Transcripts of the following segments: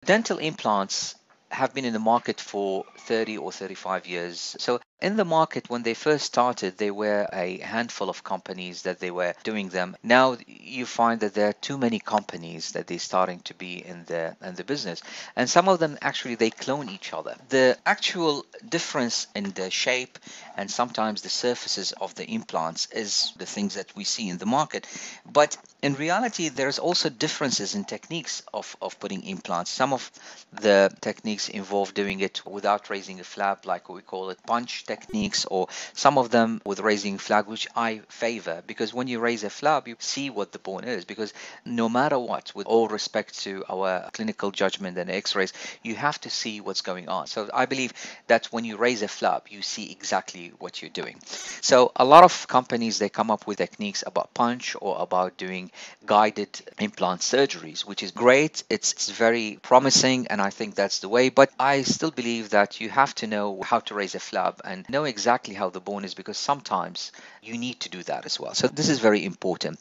Dental implants have been in the market for 30 or 35 years. So in the market, when they first started, there were a handful of companies that they were doing them. Now you find that there are too many companies that they're starting to be in the business, and some of them actually they clone each other. The actual difference in the shape and sometimes the surfaces of the implants is the things that we see in the market. But in reality, there's also differences in techniques of putting implants. Some of the techniques involve doing it without raising a flap, like we call it punch techniques, or some of them with raising flap, which I favor, because when you raise a flap, you see what the bone is. Because no matter what, with all respect to our clinical judgment and x-rays, you have to see what's going on. So I believe that when you raise a flap, you see exactly what you're doing. So a lot of companies, they come up with techniques about punch or about doing guided implant surgeries, which is great. It's very promising, and I think that's the way. But I still believe that you have to know how to raise a flap and know exactly how the bone is, because sometimes you need to do that as well. So this is very important.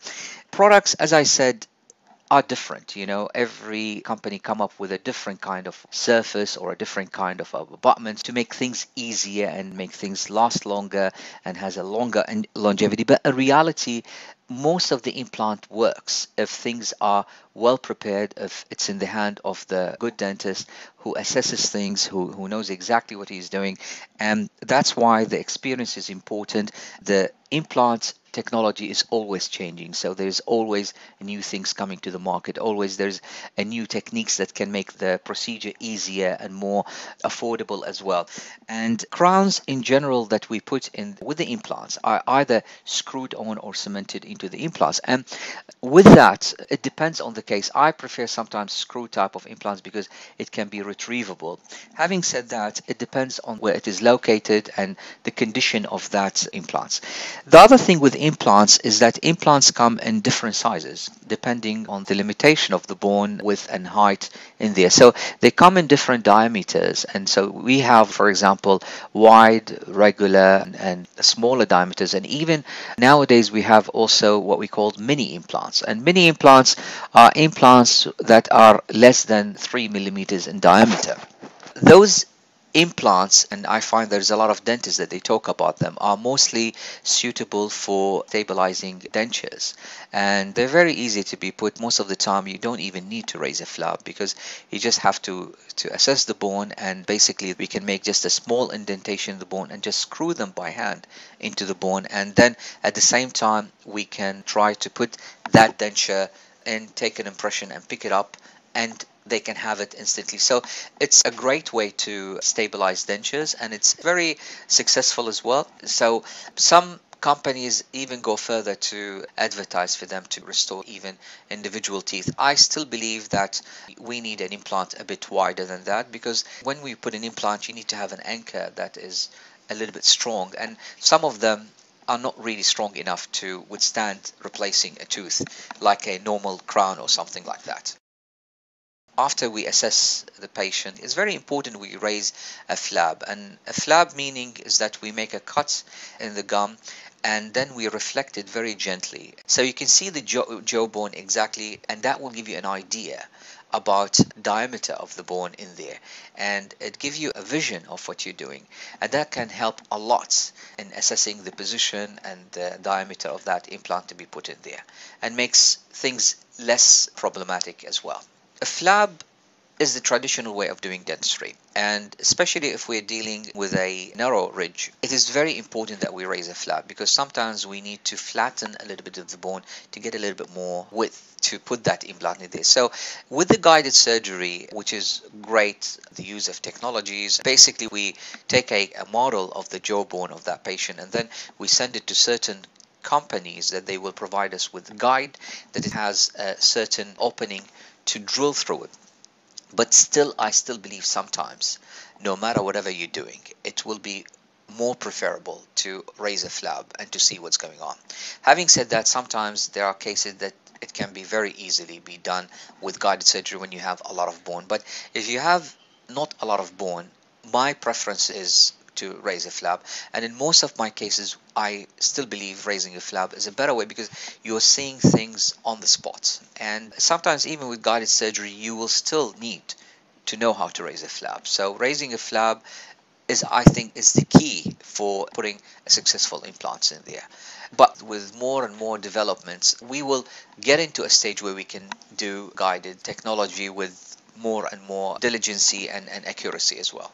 Products, as I said, are different. Every company come up with a different kind of surface or a different kind of abutments to make things easier and make things last longer and has a longer and longevity. But in reality, most of the implant works if things are well prepared, if it's in the hand of the good dentist who assesses things, who knows exactly what he's doing. And that's why the experience is important. The implant technology is always changing, so there's always new things coming to the market. Always there's a new techniques that can make the procedure easier and more affordable as well. And crowns in general that we put in with the implants are either screwed on or cemented into the implants. And with that, it depends on the case. I prefer sometimes screw type of implants because it can be retrievable. Having said that, it depends on where it is located and the condition of that implants. The other thing with implants is that implants come in different sizes depending on the limitation of the bone width and height in there. So they come in different diameters, and so we have, for example, wide, regular, and smaller diameters. And even nowadays we have also what we call mini implants. And mini implants are implants that are less than 3 millimeters in diameter. Those implants, and I find there's a lot of dentists that they talk about them, are mostly suitable for stabilizing dentures, and they're very easy to be put. Most of the time you don't even need to raise a flap, because you just have to assess the bone, and basically we can make just a small indentation in the bone and just screw them by hand into the bone, and then at the same time we can try to put that denture and take an impression and pick it up, and they can have it instantly. So it's a great way to stabilize dentures, and it's very successful as well. So some companies even go further to advertise for them to restore even individual teeth. I still believe that we need an implant a bit wider than that, because when we put an implant, you need to have an anchor that is a little bit strong, and some of them are not really strong enough to withstand replacing a tooth, like a normal crown or something like that. After we assess the patient, it's very important we raise a flab. And a flab meaning is that we make a cut in the gum, and then we reflect it very gently. So you can see the jawbone exactly, and that will give you an idea about diameter of the bone in there, and it gives you a vision of what you're doing, and that can help a lot in assessing the position and the diameter of that implant to be put in there, and makes things less problematic as well. A flab is the traditional way of doing dentistry, and especially if we're dealing with a narrow ridge, it is very important that we raise a flab, because sometimes we need to flatten a little bit of the bone to get a little bit more width to put that implant in there. So with the guided surgery, which is great, the use of technologies, basically we take a model of the jawbone of that patient, and then we send it to certain companies that they will provide us with a guide that it has a certain opening to drill through it. But still, I still believe sometimes, no matter whatever you're doing, it will be more preferable to raise a flab and to see what's going on. Having said that, sometimes there are cases that it can be very easily be done with guided surgery when you have a lot of bone. But if you have not a lot of bone, my preference is to raise a flab, and in most of my cases I still believe raising a flab is a better way, because you're seeing things on the spot. And sometimes even with guided surgery you will still need to know how to raise a flab. So raising a flab I think is the key for putting a successful implants in there. But with more and more developments, we will get into a stage where we can do guided technology with more and more diligence and accuracy as well.